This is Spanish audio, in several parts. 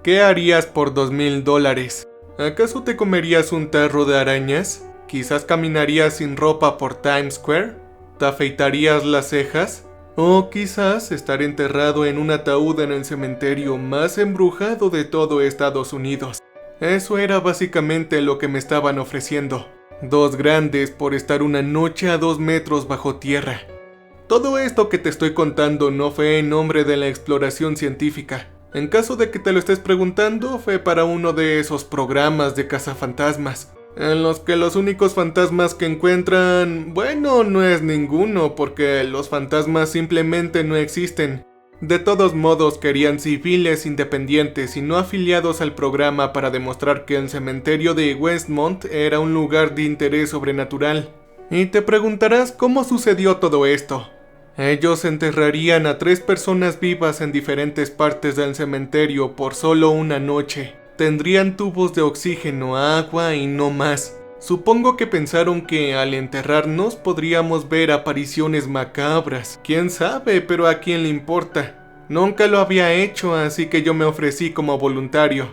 ¿Qué harías por $2000? ¿Acaso te comerías un tarro de arañas? ¿Quizás caminarías sin ropa por Times Square? ¿Te afeitarías las cejas? O quizás estar enterrado en un ataúd en el cementerio más embrujado de todo Estados Unidos. Eso era básicamente lo que me estaban ofreciendo. 2 grandes por estar una noche a 2 metros bajo tierra. Todo esto que te estoy contando no fue en nombre de la exploración científica. En caso de que te lo estés preguntando, fue para uno de esos programas de cazafantasmas, en los que los únicos fantasmas que encuentran, bueno, no es ninguno, porque los fantasmas simplemente no existen. De todos modos, querían civiles independientes y no afiliados al programa para demostrar que el cementerio de Westmont era un lugar de interés sobrenatural. Y te preguntarás cómo sucedió todo esto. Ellos enterrarían a 3 personas vivas en diferentes partes del cementerio por solo una noche. Tendrían tubos de oxígeno, agua y no más. Supongo que pensaron que al enterrarnos podríamos ver apariciones macabras. Quién sabe, pero a quién le importa. Nunca lo había hecho, así que yo me ofrecí como voluntario.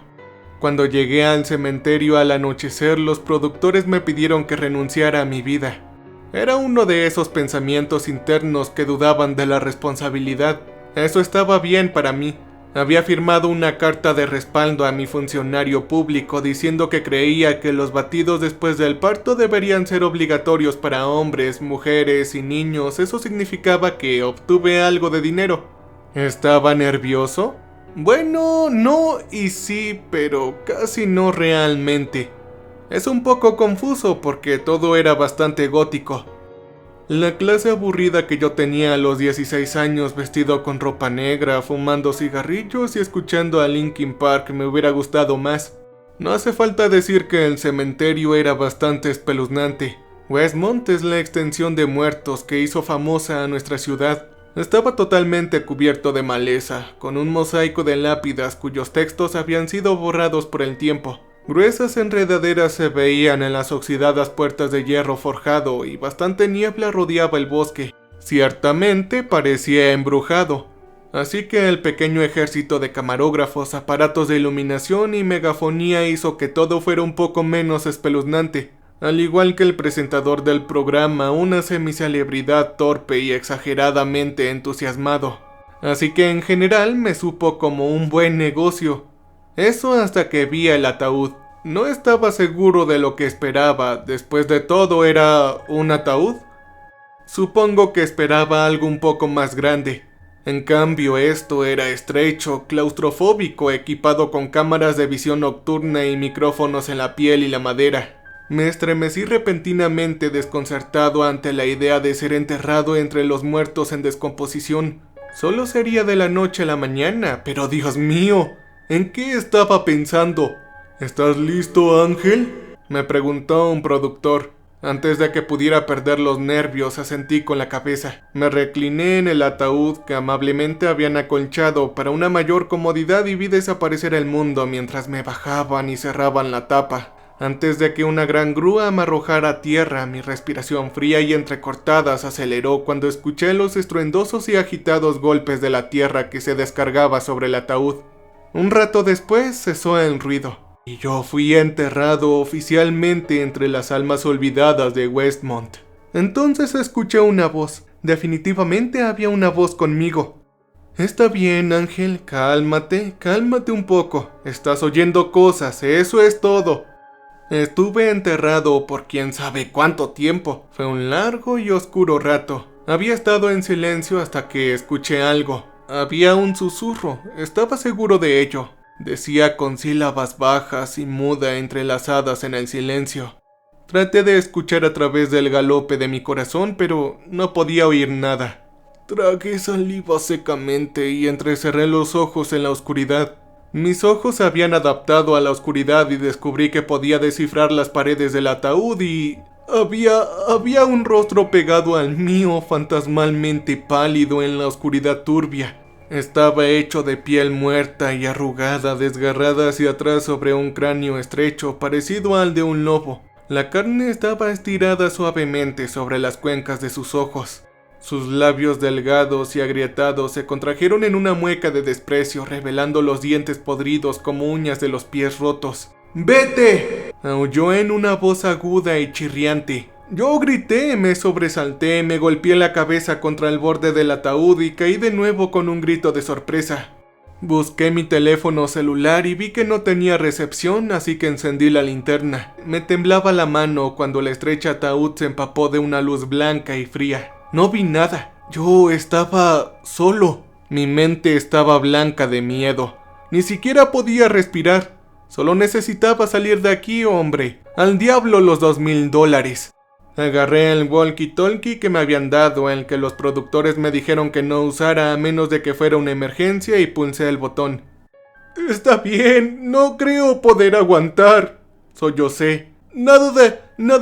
Cuando llegué al cementerio al anochecer, los productores me pidieron que renunciara a mi vida. Era uno de esos pensamientos internos que dudaban de la responsabilidad. Eso estaba bien para mí. Había firmado una carta de respaldo a mi funcionario público diciendo que creía que los batidos después del parto deberían ser obligatorios para hombres, mujeres y niños. Eso significaba que obtuve algo de dinero. ¿Estaba nervioso? Bueno, no y sí, pero casi no realmente. Es un poco confuso porque todo era bastante gótico. La clase aburrida que yo tenía a los 16 años, vestido con ropa negra, fumando cigarrillos y escuchando a Linkin Park, me hubiera gustado más. No hace falta decir que el cementerio era bastante espeluznante. Westmont es la extensión de muertos que hizo famosa a nuestra ciudad. Estaba totalmente cubierto de maleza, con un mosaico de lápidas cuyos textos habían sido borrados por el tiempo. Gruesas enredaderas se veían en las oxidadas puertas de hierro forjado y bastante niebla rodeaba el bosque. Ciertamente parecía embrujado, así que el pequeño ejército de camarógrafos, aparatos de iluminación y megafonía hizo que todo fuera un poco menos espeluznante, al igual que el presentador del programa, una semicelebridad torpe y exageradamente entusiasmado. Así que en general me supo como un buen negocio. Eso hasta que vi el ataúd. No estaba seguro de lo que esperaba. Después de todo, ¿era un ataúd? Supongo que esperaba algo un poco más grande. En cambio, esto era estrecho, claustrofóbico, equipado con cámaras de visión nocturna y micrófonos en la piel y la madera. Me estremecí repentinamente, desconcertado ante la idea de ser enterrado entre los muertos en descomposición. Solo sería de la noche a la mañana, pero Dios mío, ¿en qué estaba pensando? ¿Estás listo, Ángel?, me preguntó un productor. Antes de que pudiera perder los nervios, asentí con la cabeza. Me recliné en el ataúd que amablemente habían acolchado para una mayor comodidad y vi desaparecer el mundo mientras me bajaban y cerraban la tapa. Antes de que una gran grúa me arrojara a tierra, mi respiración fría y entrecortada se aceleró cuando escuché los estruendosos y agitados golpes de la tierra que se descargaba sobre el ataúd. Un rato después cesó el ruido, y yo fui enterrado oficialmente entre las almas olvidadas de Westmont. Entonces escuché una voz. Definitivamente había una voz conmigo. Está bien, Ángel, cálmate un poco. Estás oyendo cosas, eso es todo. Estuve enterrado por quién sabe cuánto tiempo. Fue un largo y oscuro rato. Había estado en silencio hasta que escuché algo. Había un susurro, estaba seguro de ello. Decía con sílabas bajas y muda entrelazadas en el silencio. Traté de escuchar a través del galope de mi corazón, pero no podía oír nada. Tragué saliva secamente y entrecerré los ojos en la oscuridad. Mis ojos se habían adaptado a la oscuridad y descubrí que podía descifrar las paredes del ataúd y... Había un rostro pegado al mío, fantasmalmente pálido en la oscuridad turbia. Estaba hecho de piel muerta y arrugada, desgarrada hacia atrás sobre un cráneo estrecho, parecido al de un lobo. La carne estaba estirada suavemente sobre las cuencas de sus ojos. Sus labios delgados y agrietados se contrajeron en una mueca de desprecio, revelando los dientes podridos como uñas de los pies rotos. ¡Vete!, aulló en una voz aguda y chirriante. Yo grité, me sobresalté, me golpeé la cabeza contra el borde del ataúd y caí de nuevo con un grito de sorpresa. Busqué mi teléfono celular y vi que no tenía recepción, así que encendí la linterna. Me temblaba la mano cuando el estrecho ataúd se empapó de una luz blanca y fría. No vi nada. Yo estaba solo. Mi mente estaba blanca de miedo. Ni siquiera podía respirar. Solo necesitaba salir de aquí, hombre. Al diablo los $2000. Agarré el walkie-talkie que me habían dado, en el que los productores me dijeron que no usara a menos de que fuera una emergencia, y pulsé el botón. Está bien, no creo poder aguantar, sollocé. Nada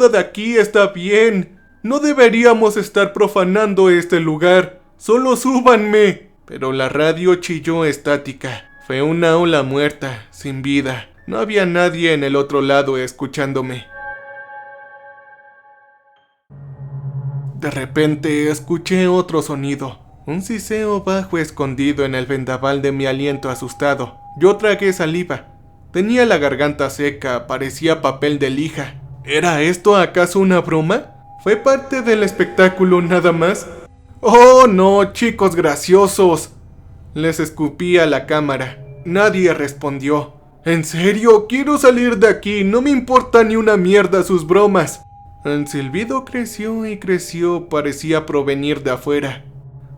de aquí está bien. No deberíamos estar profanando este lugar. Solo súbanme. Pero la radio chilló estática. Fue una ola muerta, sin vida. No había nadie en el otro lado escuchándome. De repente escuché otro sonido, un siseo bajo escondido en el vendaval de mi aliento asustado. Yo tragué saliva. Tenía la garganta seca, parecía papel de lija. ¿Era esto acaso una broma? ¿Fue parte del espectáculo nada más? ¡Oh no, chicos graciosos! Les escupí a la cámara. Nadie respondió. ¿En serio? Quiero salir de aquí, no me importa ni una mierda sus bromas. El silbido creció y creció, parecía provenir de afuera.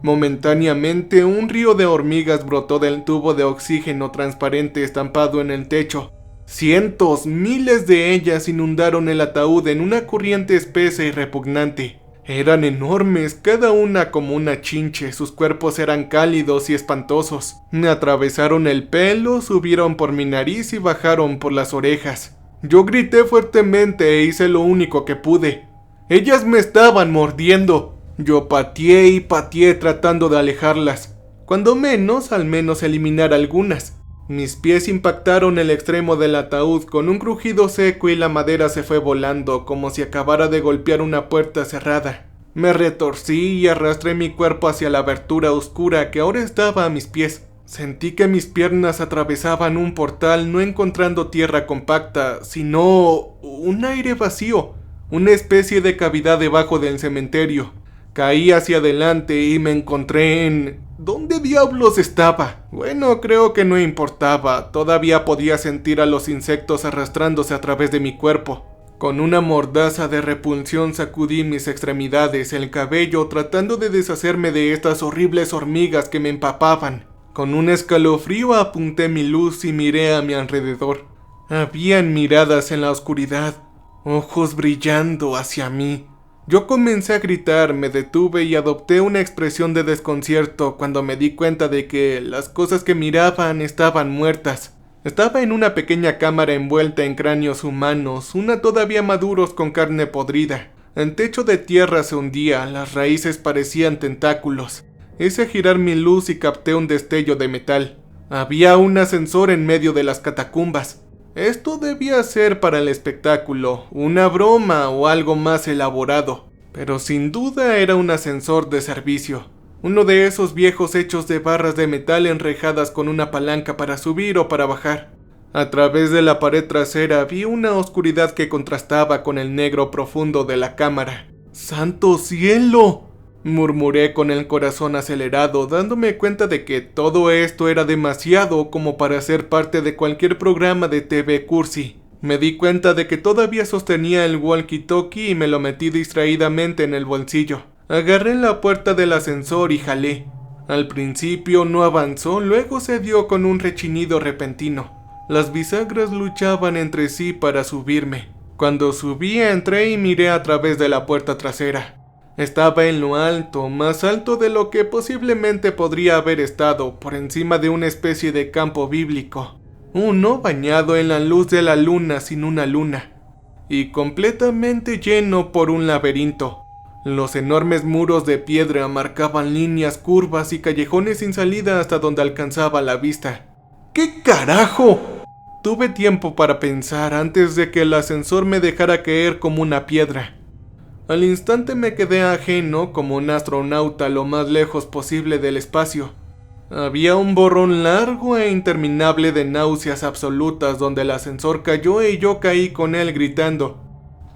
Momentáneamente, un río de hormigas brotó del tubo de oxígeno transparente estampado en el techo. Cientos, miles de ellas inundaron el ataúd en una corriente espesa y repugnante. Eran enormes, cada una como una chinche, sus cuerpos eran cálidos y espantosos. Me atravesaron el pelo, subieron por mi nariz y bajaron por las orejas. Yo grité fuertemente e hice lo único que pude. Ellas me estaban mordiendo. Yo pateé y pateé tratando de alejarlas. Cuando menos, al menos eliminar algunas. Mis pies impactaron el extremo del ataúd con un crujido seco y la madera se fue volando como si acabara de golpear una puerta cerrada. Me retorcí y arrastré mi cuerpo hacia la abertura oscura que ahora estaba a mis pies. Sentí que mis piernas atravesaban un portal, no encontrando tierra compacta, sino un aire vacío, una especie de cavidad debajo del cementerio. Caí hacia adelante y me encontré en... ¿Dónde diablos estaba? Bueno, creo que no importaba, todavía podía sentir a los insectos arrastrándose a través de mi cuerpo. Con una mordaza de repulsión sacudí mis extremidades, el cabello, tratando de deshacerme de estas horribles hormigas que me empapaban. Con un escalofrío apunté mi luz y miré a mi alrededor. Habían miradas en la oscuridad, ojos brillando hacia mí. Yo comencé a gritar, me detuve y adopté una expresión de desconcierto cuando me di cuenta de que las cosas que miraban estaban muertas. Estaba en una pequeña cámara envuelta en cráneos humanos, una todavía maduros con carne podrida. El techo de tierra se hundía, las raíces parecían tentáculos. Hice girar mi luz y capté un destello de metal. Había un ascensor en medio de las catacumbas. Esto debía ser para el espectáculo, una broma o algo más elaborado. Pero sin duda era un ascensor de servicio. Uno de esos viejos hechos de barras de metal enrejadas con una palanca para subir o para bajar. A través de la pared trasera vi una oscuridad que contrastaba con el negro profundo de la cámara. ¡Santo cielo!, murmuré con el corazón acelerado, dándome cuenta de que todo esto era demasiado como para ser parte de cualquier programa de TV cursi. Me di cuenta de que todavía sostenía el walkie-talkie y me lo metí distraídamente en el bolsillo. Agarré la puerta del ascensor y jalé. Al principio no avanzó, luego se dio con un rechinido repentino. Las bisagras luchaban entre sí para subirme. Cuando subí, entré y miré a través de la puerta trasera. Estaba en lo alto, más alto de lo que posiblemente podría haber estado, por encima de una especie de campo bíblico. Uno bañado en la luz de la luna sin una luna, y completamente lleno por un laberinto. Los enormes muros de piedra marcaban líneas curvas y callejones sin salida hasta donde alcanzaba la vista. ¿Qué carajo? Tuve tiempo para pensar antes de que el ascensor me dejara caer como una piedra. Al instante me quedé ajeno como un astronauta lo más lejos posible del espacio. Había un borrón largo e interminable de náuseas absolutas donde el ascensor cayó y yo caí con él gritando.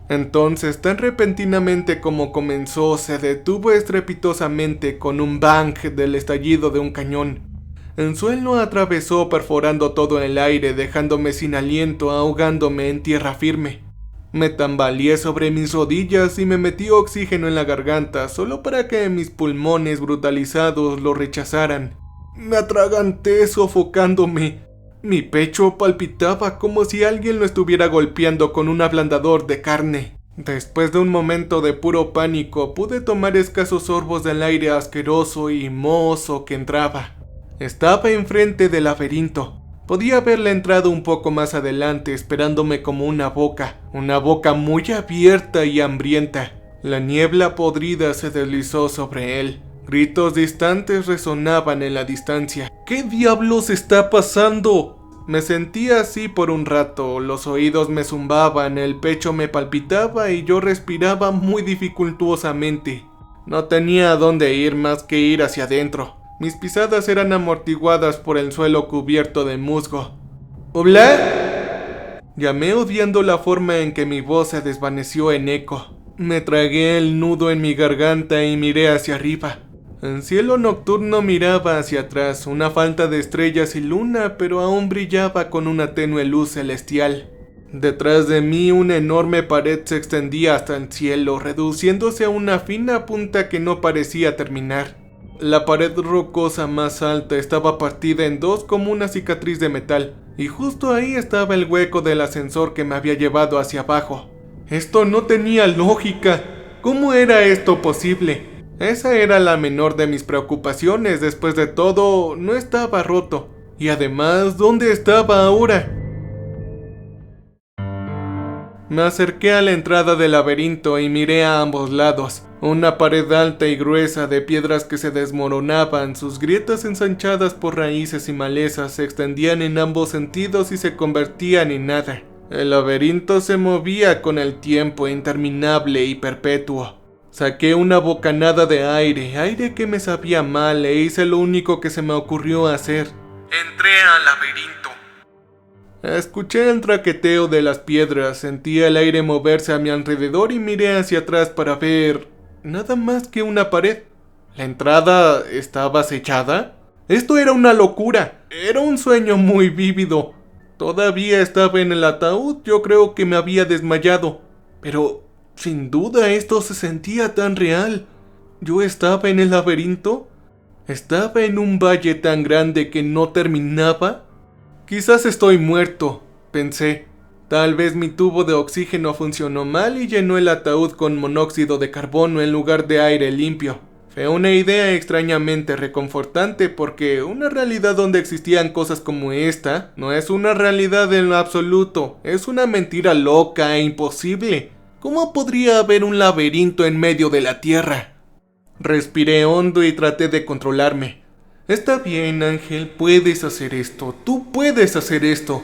Entonces, tan repentinamente como comenzó, se detuvo estrepitosamente con un bang del estallido de un cañón. El suelo atravesó perforando todo el aire, dejándome sin aliento, ahogándome en tierra firme. Me tambaleé sobre mis rodillas y me metí oxígeno en la garganta, solo para que mis pulmones brutalizados lo rechazaran. Me atraganté sofocándome. Mi pecho palpitaba como si alguien lo estuviera golpeando con un ablandador de carne. Después de un momento de puro pánico, pude tomar escasos sorbos del aire asqueroso y mohoso que entraba. Estaba enfrente del laberinto. Podía haberle entrado un poco más adelante, esperándome como una boca muy abierta y hambrienta. La niebla podrida se deslizó sobre él. Gritos distantes resonaban en la distancia. ¿Qué diablos está pasando? Me sentía así por un rato, los oídos me zumbaban, el pecho me palpitaba y yo respiraba muy dificultuosamente. No tenía a dónde ir más que ir hacia adentro. Mis pisadas eran amortiguadas por el suelo cubierto de musgo. ¿Hola? Llamé odiando la forma en que mi voz se desvaneció en eco. Me tragué el nudo en mi garganta y miré hacia arriba. El cielo nocturno miraba hacia atrás, una falta de estrellas y luna, pero aún brillaba con una tenue luz celestial. Detrás de mí una enorme pared se extendía hasta el cielo, reduciéndose a una fina punta que no parecía terminar. La pared rocosa más alta estaba partida en dos como una cicatriz de metal, y justo ahí estaba el hueco del ascensor que me había llevado hacia abajo. Esto no tenía lógica. ¿Cómo era esto posible? Esa era la menor de mis preocupaciones. Después de todo, no estaba roto. Y además, ¿dónde estaba ahora? Me acerqué a la entrada del laberinto y miré a ambos lados. Una pared alta y gruesa de piedras que se desmoronaban, sus grietas ensanchadas por raíces y malezas se extendían en ambos sentidos y se convertían en nada. El laberinto se movía con el tiempo interminable y perpetuo. Saqué una bocanada de aire que me sabía mal e hice lo único que se me ocurrió hacer. Entré al laberinto. Escuché el traqueteo de las piedras, sentí el aire moverse a mi alrededor y miré hacia atrás para ver nada más que una pared. ¿La entrada estaba acechada? Esto era una locura, era un sueño muy vívido. Todavía estaba en el ataúd, yo creo que me había desmayado. Pero, sin duda esto se sentía tan real. ¿Yo estaba en el laberinto? ¿Estaba en un valle tan grande que no terminaba? Quizás estoy muerto, pensé. Tal vez mi tubo de oxígeno funcionó mal y llenó el ataúd con monóxido de carbono en lugar de aire limpio. Fue una idea extrañamente reconfortante porque una realidad donde existían cosas como esta no es una realidad en lo absoluto, es una mentira loca e imposible. ¿Cómo podría haber un laberinto en medio de la tierra? Respiré hondo y traté de controlarme. Está bien, Ángel, puedes hacer esto, tú puedes hacer esto.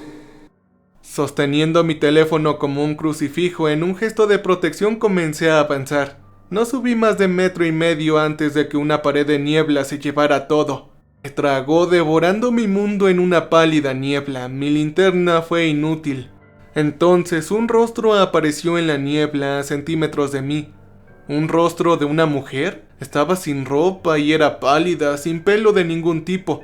Sosteniendo mi teléfono como un crucifijo en un gesto de protección comencé a avanzar. No subí más de 1,5 metros antes de que una pared de niebla se llevara todo. Me tragó devorando mi mundo en una pálida niebla, mi linterna fue inútil. Entonces un rostro apareció en la niebla a centímetros de mí. ¿Un rostro de una mujer? Estaba sin ropa y era pálida, sin pelo de ningún tipo.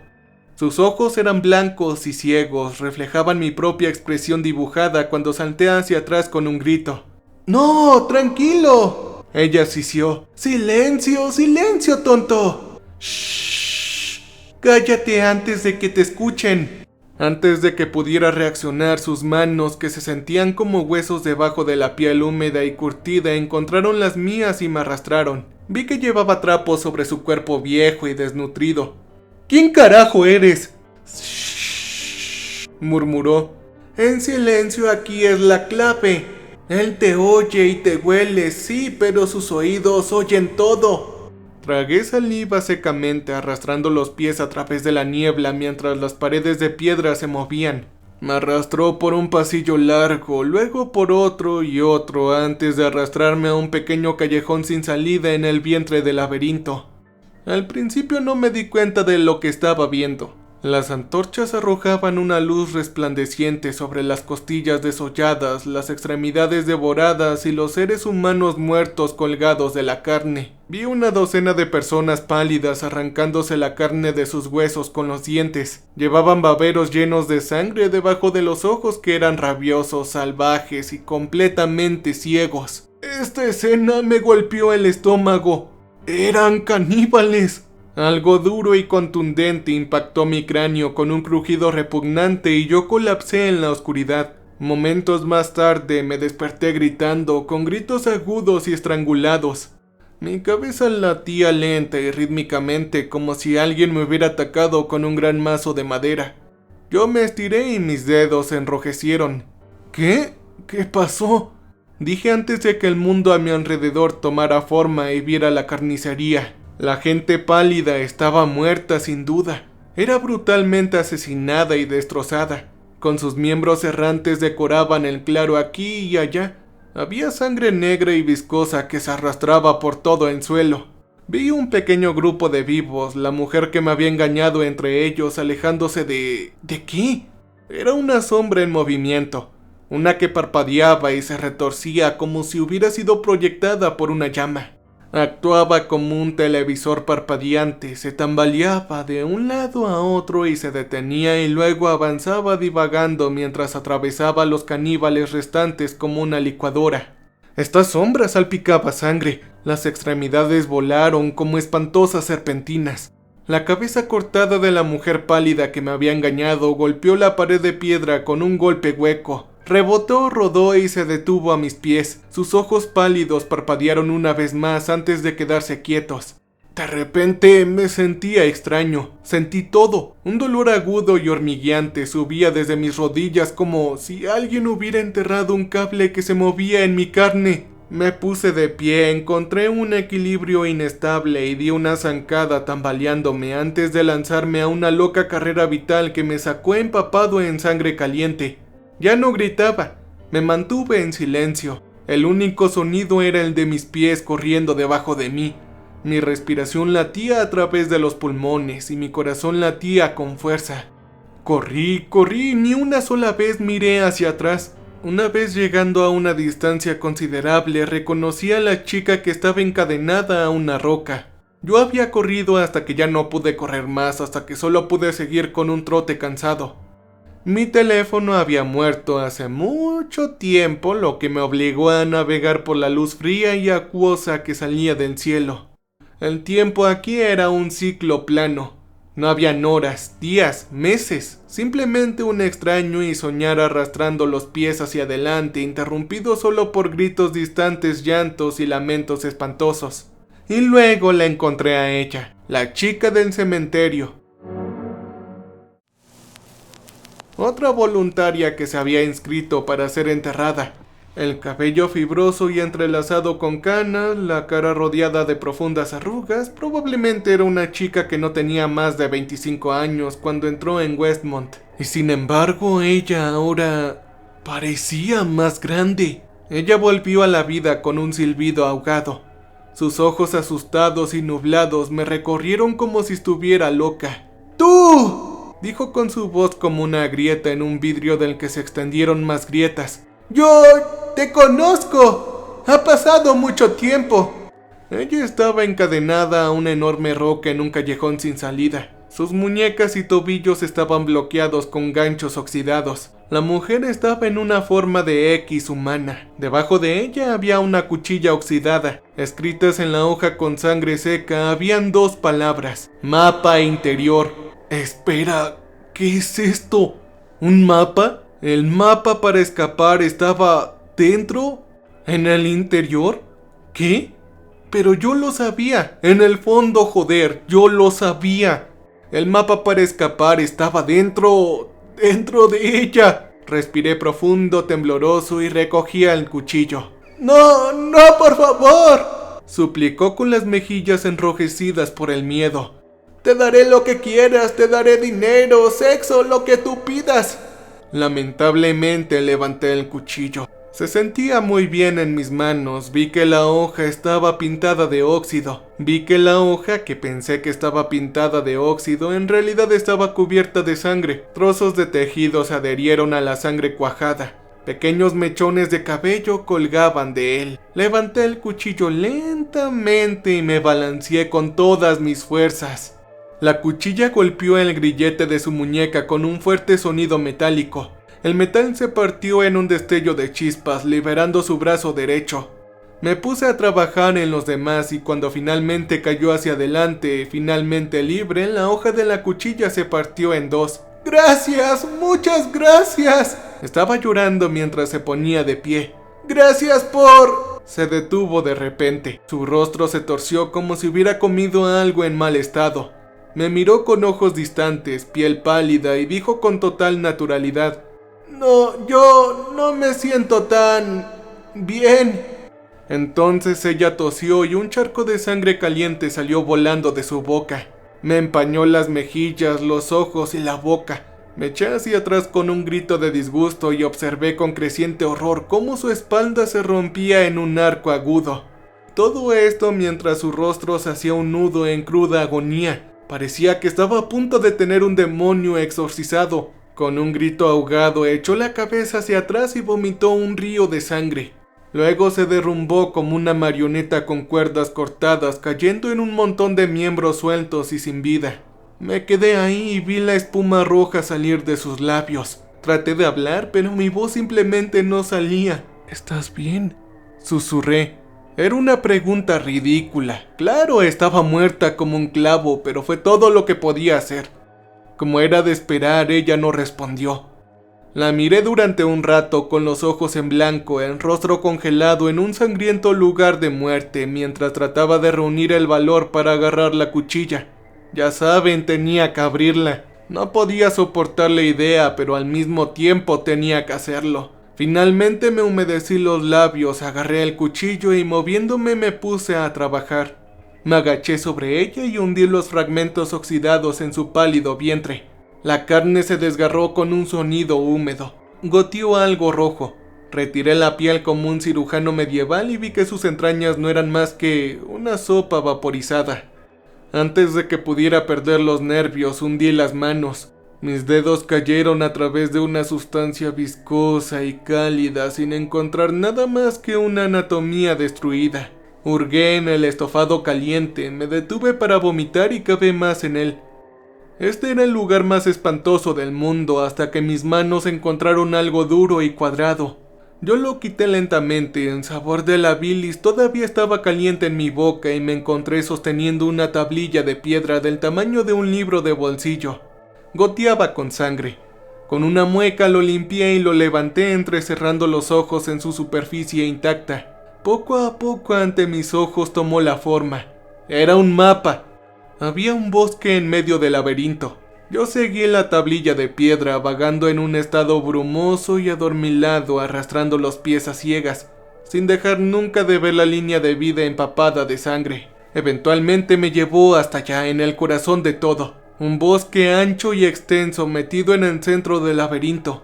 Sus ojos eran blancos y ciegos, reflejaban mi propia expresión dibujada cuando salté hacia atrás con un grito. ¡No, tranquilo! Ella sisió. ¡Silencio, silencio, tonto! ¡Shh! ¡Cállate antes de que te escuchen! Antes de que pudiera reaccionar, sus manos, que se sentían como huesos debajo de la piel húmeda y curtida, encontraron las mías y me arrastraron. Vi que llevaba trapos sobre su cuerpo viejo y desnutrido. ¿Quién carajo eres? Shh, murmuró. En silencio, aquí es la clave. Él te oye y te huele, sí, pero sus oídos oyen todo. Tragué saliva secamente, arrastrando los pies a través de la niebla mientras las paredes de piedra se movían. Me arrastró por un pasillo largo, luego por otro y otro, antes de arrastrarme a un pequeño callejón sin salida en el vientre del laberinto. Al principio no me di cuenta de lo que estaba viendo. Las antorchas arrojaban una luz resplandeciente sobre las costillas desolladas, las extremidades devoradas y los seres humanos muertos colgados de la carne. Vi una docena de personas pálidas arrancándose la carne de sus huesos con los dientes. Llevaban baberos llenos de sangre debajo de los ojos que eran rabiosos, salvajes y completamente ciegos. Esta escena me golpeó el estómago. ¡Eran caníbales! Algo duro y contundente impactó mi cráneo con un crujido repugnante y yo colapsé en la oscuridad. Momentos más tarde me desperté gritando, con gritos agudos y estrangulados. Mi cabeza latía lenta y rítmicamente como si alguien me hubiera atacado con un gran mazo de madera. Yo me estiré y mis dedos se enrojecieron. ¿Qué? ¿Qué pasó? Dije antes de que el mundo a mi alrededor tomara forma y viera la carnicería. La gente pálida estaba muerta sin duda. Era brutalmente asesinada y destrozada. Con sus miembros errantes decoraban el claro aquí y allá. Había sangre negra y viscosa que se arrastraba por todo el suelo. Vi un pequeño grupo de vivos, la mujer que me había engañado entre ellos, alejándose de... ¿De qué? Era una sombra en movimiento. Una que parpadeaba y se retorcía como si hubiera sido proyectada por una llama. Actuaba como un televisor parpadeante, se tambaleaba de un lado a otro y se detenía y luego avanzaba divagando mientras atravesaba a los caníbales restantes como una licuadora. Esta sombra salpicaba sangre, las extremidades volaron como espantosas serpentinas. La cabeza cortada de la mujer pálida que me había engañado golpeó la pared de piedra con un golpe hueco. Rebotó, rodó y se detuvo a mis pies. Sus ojos pálidos parpadearon una vez más antes de quedarse quietos. De repente me sentía extraño. Sentí todo. Un dolor agudo y hormigueante subía desde mis rodillas como si alguien hubiera enterrado un cable que se movía en mi carne. Me puse de pie, encontré un equilibrio inestable y di una zancada tambaleándome antes de lanzarme a una loca carrera vital que me sacó empapado en sangre caliente. Ya no gritaba, me mantuve en silencio. El único sonido era el de mis pies corriendo debajo de mí. Mi respiración latía a través de los pulmones y mi corazón latía con fuerza. Corrí, ni una sola vez miré hacia atrás. Una vez llegando a una distancia considerable, reconocí a la chica que estaba encadenada a una roca. Yo había corrido hasta que ya no pude correr más, hasta que solo pude seguir con un trote cansado. Mi teléfono había muerto hace mucho tiempo, lo que me obligó a navegar por la luz fría y acuosa que salía del cielo. El tiempo aquí era un ciclo plano. No habían horas, días, meses, simplemente un extraño y soñar arrastrando los pies hacia adelante, interrumpido solo por gritos distantes, llantos y lamentos espantosos. Y luego la encontré a ella, la chica del cementerio. Otra voluntaria que se había inscrito para ser enterrada. El cabello fibroso y entrelazado con canas, la cara rodeada de profundas arrugas, probablemente era una chica que no tenía más de 25 años cuando entró en Westmont. Y sin embargo, ella ahora parecía más grande. Ella volvió a la vida con un silbido ahogado. Sus ojos asustados y nublados me recorrieron como si estuviera loca. ¡Tú!, dijo con su voz como una grieta en un vidrio del que se extendieron más grietas. ¡Yo te conozco! ¡Ha pasado mucho tiempo! Ella estaba encadenada a una enorme roca en un callejón sin salida. Sus muñecas y tobillos estaban bloqueados con ganchos oxidados. La mujer estaba en una forma de X humana. Debajo de ella había una cuchilla oxidada. Escritas en la hoja con sangre seca habían 2 palabras: mapa interior. Espera, ¿qué es esto? ¿Un mapa? ¿El mapa para escapar estaba dentro? ¿En el interior? ¿Qué? Pero yo lo sabía. En el fondo, joder, yo lo sabía. El mapa para escapar estaba dentro de ella. Respiré profundo, tembloroso y recogía el cuchillo. ¡No, no, por favor!, suplicó con las mejillas enrojecidas por el miedo. Te daré lo que quieras, te daré dinero, sexo, lo que tú pidas. Lamentablemente levanté el cuchillo. Se sentía muy bien en mis manos. Vi que la hoja estaba pintada de óxido. Vi que la hoja, que pensé que estaba pintada de óxido, en realidad estaba cubierta de sangre. Trozos de tejido se adherieron a la sangre cuajada. Pequeños mechones de cabello colgaban de él. Levanté el cuchillo lentamente y me balanceé con todas mis fuerzas. La cuchilla golpeó el grillete de su muñeca con un fuerte sonido metálico. El metal se partió en un destello de chispas, liberando su brazo derecho. Me puse a trabajar en los demás y cuando finalmente cayó hacia adelante, finalmente libre, la hoja de la cuchilla se partió en dos. ¡Gracias! ¡Muchas gracias! Estaba llorando mientras se ponía de pie. ¡Gracias por...! Se detuvo de repente. Su rostro se torció como si hubiera comido algo en mal estado. Me miró con ojos distantes, piel pálida y dijo con total naturalidad: No, yo no me siento tan... bien. Entonces ella tosió y un charco de sangre caliente salió volando de su boca. Me empañó las mejillas, los ojos y la boca. Me eché hacia atrás con un grito de disgusto y observé con creciente horror cómo su espalda se rompía en un arco agudo. Todo esto mientras su rostro se hacía un nudo en cruda agonía. Parecía que estaba a punto de tener un demonio exorcizado. Con un grito ahogado echó la cabeza hacia atrás y vomitó un río de sangre. Luego se derrumbó como una marioneta con cuerdas cortadas, cayendo en un montón de miembros sueltos y sin vida. Me quedé ahí y vi la espuma roja salir de sus labios. Traté de hablar, pero mi voz simplemente no salía. ¿Estás bien?, susurré. Era una pregunta ridícula. Claro, estaba muerta como un clavo, pero fue todo lo que podía hacer. Como era de esperar, ella no respondió. La miré durante un rato con los ojos en blanco, el rostro congelado en un sangriento lugar de muerte, mientras trataba de reunir el valor para agarrar la cuchilla. Ya saben, tenía que abrirla. No podía soportar la idea, pero al mismo tiempo tenía que hacerlo. Finalmente me humedecí los labios, agarré el cuchillo y moviéndome me puse a trabajar. Me agaché sobre ella y hundí los fragmentos oxidados en su pálido vientre. La carne se desgarró con un sonido húmedo. Goteó algo rojo. Retiré la piel como un cirujano medieval y vi que sus entrañas no eran más que una sopa vaporizada. Antes de que pudiera perder los nervios, hundí las manos. Mis dedos cayeron a través de una sustancia viscosa y cálida sin encontrar nada más que una anatomía destruida. Hurgué en el estofado caliente, me detuve para vomitar y cabé más en él. Este era el lugar más espantoso del mundo hasta que mis manos encontraron algo duro y cuadrado. Yo lo quité lentamente, el sabor de la bilis todavía estaba caliente en mi boca y me encontré sosteniendo una tablilla de piedra del tamaño de un libro de bolsillo. Goteaba con sangre. Con una mueca lo limpié y lo levanté entrecerrando los ojos en su superficie intacta. Poco a poco ante mis ojos tomó la forma. Era un mapa. Había un bosque en medio del laberinto. Yo seguí la tablilla de piedra, vagando en un estado brumoso y adormilado, arrastrando los pies a ciegas, sin dejar nunca de ver la línea de vida empapada de sangre. Eventualmente me llevó hasta allá, en el corazón de todo. Un bosque ancho y extenso metido en el centro del laberinto.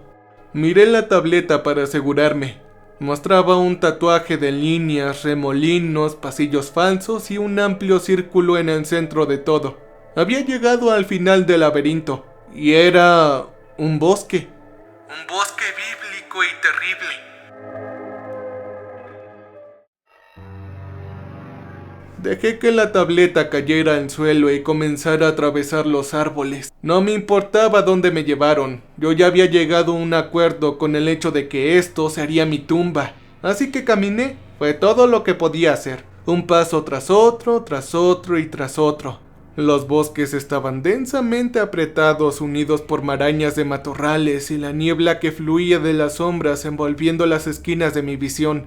Miré la tableta para asegurarme. Mostraba un tatuaje de líneas, remolinos, pasillos falsos y un amplio círculo en el centro de todo. Había llegado al final del laberinto, y era un bosque. Un bosque bíblico y terrible. Dejé que la tableta cayera al suelo y comenzara a atravesar los árboles. No me importaba dónde me llevaron. Yo ya había llegado a un acuerdo con el hecho de que esto sería mi tumba. Así que caminé. Fue todo lo que podía hacer. Un paso tras otro y tras otro. Los bosques estaban densamente apretados, unidos por marañas de matorrales y la niebla que fluía de las sombras envolviendo las esquinas de mi visión.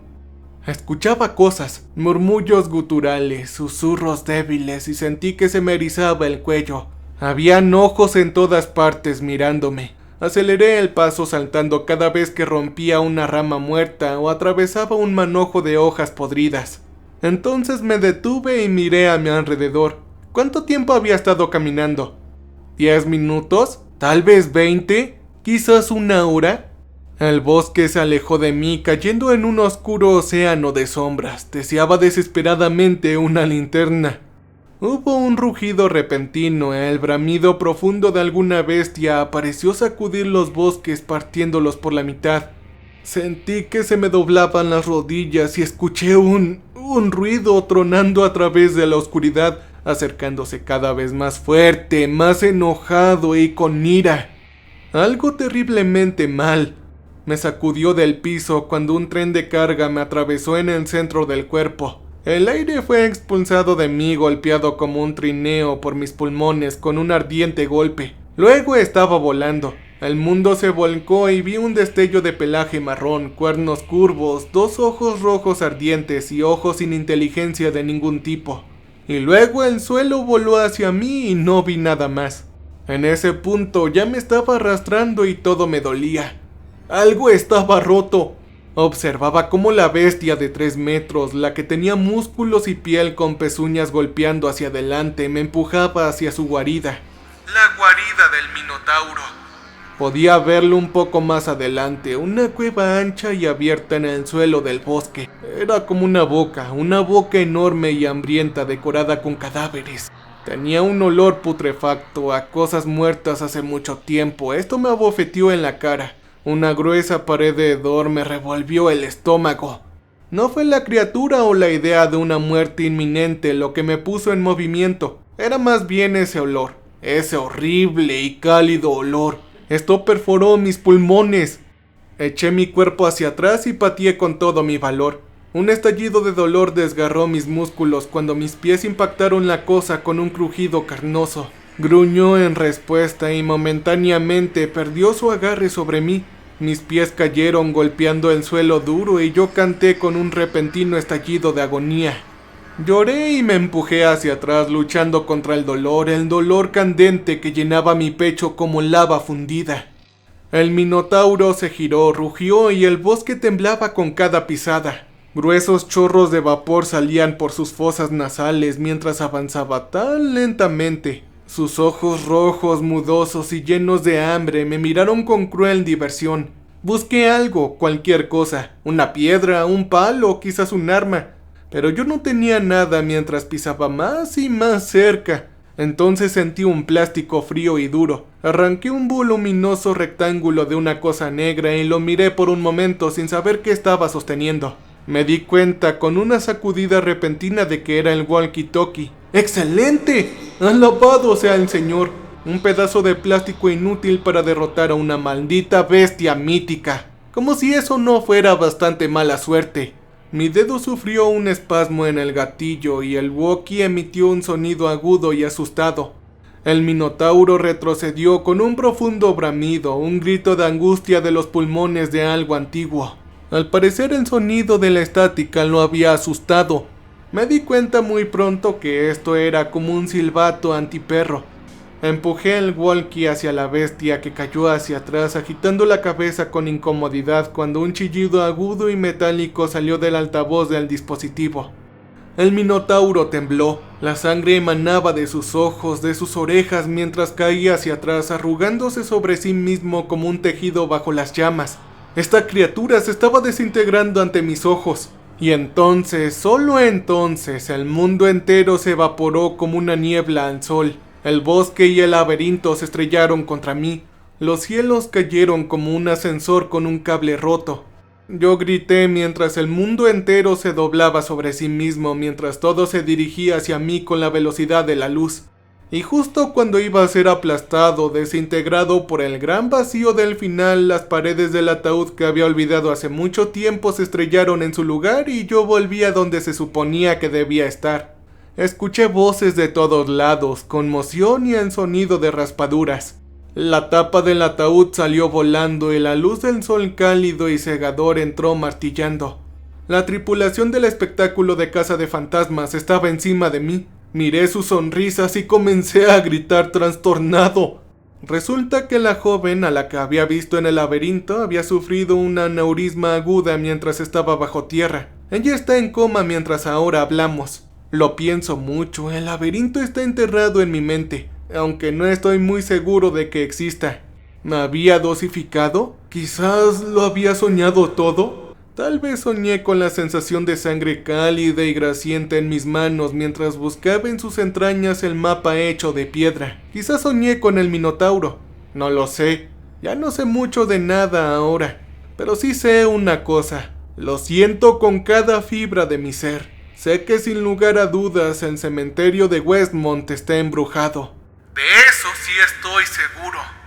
Escuchaba cosas, murmullos guturales, susurros débiles y sentí que se me erizaba el cuello. Habían ojos en todas partes mirándome. Aceleré el paso saltando cada vez que rompía una rama muerta o atravesaba un manojo de hojas podridas. Entonces me detuve y miré a mi alrededor. ¿Cuánto tiempo había estado caminando? ¿10 minutos? ¿Tal vez 20? ¿Quizás una hora? El bosque se alejó de mí, cayendo en un oscuro océano de sombras. Deseaba desesperadamente una linterna. Hubo un rugido repentino, el bramido profundo de alguna bestia pareció sacudir los bosques partiéndolos por la mitad. Sentí que se me doblaban las rodillas y escuché un ruido tronando a través de la oscuridad, acercándose cada vez más fuerte, más enojado y con ira. Algo terriblemente mal. Me sacudió del piso cuando un tren de carga me atravesó en el centro del cuerpo. El aire fue expulsado de mí, golpeado como un trineo por mis pulmones con un ardiente golpe. Luego estaba volando. El mundo se volcó y vi un destello de pelaje marrón, cuernos curvos, 2 ojos rojos ardientes y ojos sin inteligencia de ningún tipo. Y luego el suelo voló hacia mí y no vi nada más. En ese punto ya me estaba arrastrando y todo me dolía. Algo estaba roto. Observaba cómo la bestia de 3 metros, la que tenía músculos y piel con pezuñas golpeando hacia adelante, me empujaba hacia su guarida. La guarida del Minotauro. Podía verlo un poco más adelante, una cueva ancha y abierta en el suelo del bosque. Era como una boca enorme y hambrienta decorada con cadáveres. Tenía un olor putrefacto a cosas muertas hace mucho tiempo. Esto me abofeteó en la cara. Una gruesa pared de hedor me revolvió el estómago. No fue la criatura o la idea de una muerte inminente lo que me puso en movimiento. Era más bien ese olor, ese horrible y cálido olor. Esto perforó mis pulmones. Eché mi cuerpo hacia atrás y pateé con todo mi valor. Un estallido de dolor desgarró mis músculos cuando mis pies impactaron la cosa con un crujido carnoso. Gruñó en respuesta y momentáneamente perdió su agarre sobre mí. Mis pies cayeron golpeando el suelo duro y yo canté con un repentino estallido de agonía. Lloré y me empujé hacia atrás luchando contra el dolor candente que llenaba mi pecho como lava fundida. El Minotauro se giró, rugió y el bosque temblaba con cada pisada. Gruesos chorros de vapor salían por sus fosas nasales mientras avanzaba tan lentamente. Sus ojos rojos, mudosos y llenos de hambre me miraron con cruel diversión. Busqué algo, cualquier cosa, una piedra, un palo, quizás un arma. Pero yo no tenía nada mientras pisaba más y más cerca. Entonces sentí un plástico frío y duro. Arranqué un voluminoso rectángulo de una cosa negra y lo miré por un momento sin saber qué estaba sosteniendo. Me di cuenta con una sacudida repentina de que era el walkie-talkie. ¡Excelente! ¡Alabado sea el Señor! Un pedazo de plástico inútil para derrotar a una maldita bestia mítica. Como si eso no fuera bastante mala suerte. Mi dedo sufrió un espasmo en el gatillo y el walkie emitió un sonido agudo y asustado. El Minotauro retrocedió con un profundo bramido, un grito de angustia de los pulmones de algo antiguo. Al parecer el sonido de la estática lo había asustado. Me di cuenta muy pronto que esto era como un silbato antiperro. Empujé el walkie hacia la bestia que cayó hacia atrás agitando la cabeza con incomodidad cuando un chillido agudo y metálico salió del altavoz del dispositivo. El Minotauro tembló, la sangre emanaba de sus ojos, de sus orejas mientras caía hacia atrás arrugándose sobre sí mismo como un tejido bajo las llamas. Esta criatura se estaba desintegrando ante mis ojos. Y entonces, solo entonces, el mundo entero se evaporó como una niebla al sol. El bosque y el laberinto se estrellaron contra mí. Los cielos cayeron como un ascensor con un cable roto. Yo grité mientras el mundo entero se doblaba sobre sí mismo, mientras todo se dirigía hacia mí con la velocidad de la luz. Y justo cuando iba a ser aplastado, desintegrado por el gran vacío del final, las paredes del ataúd que había olvidado hace mucho tiempo se estrellaron en su lugar y yo volví a donde se suponía que debía estar. Escuché voces de todos lados, conmoción y el sonido de raspaduras. La tapa del ataúd salió volando y la luz del sol cálido y cegador entró martillando. La tripulación del espectáculo de caza de fantasmas estaba encima de mí. Miré sus sonrisas y comencé a gritar trastornado. Resulta que la joven a la que había visto en el laberinto había sufrido un aneurisma aguda mientras estaba bajo tierra. Ella está en coma mientras ahora hablamos. Lo pienso mucho, el laberinto está enterrado en mi mente, aunque no estoy muy seguro de que exista. ¿Me había dosificado? ¿Quizás lo había soñado todo? Tal vez soñé con la sensación de sangre cálida y grasienta en mis manos mientras buscaba en sus entrañas el mapa hecho de piedra. Quizás soñé con el Minotauro. No lo sé. Ya no sé mucho de nada ahora. Pero sí sé una cosa. Lo siento con cada fibra de mi ser. Sé que sin lugar a dudas el cementerio de Westmont está embrujado. De eso sí estoy seguro.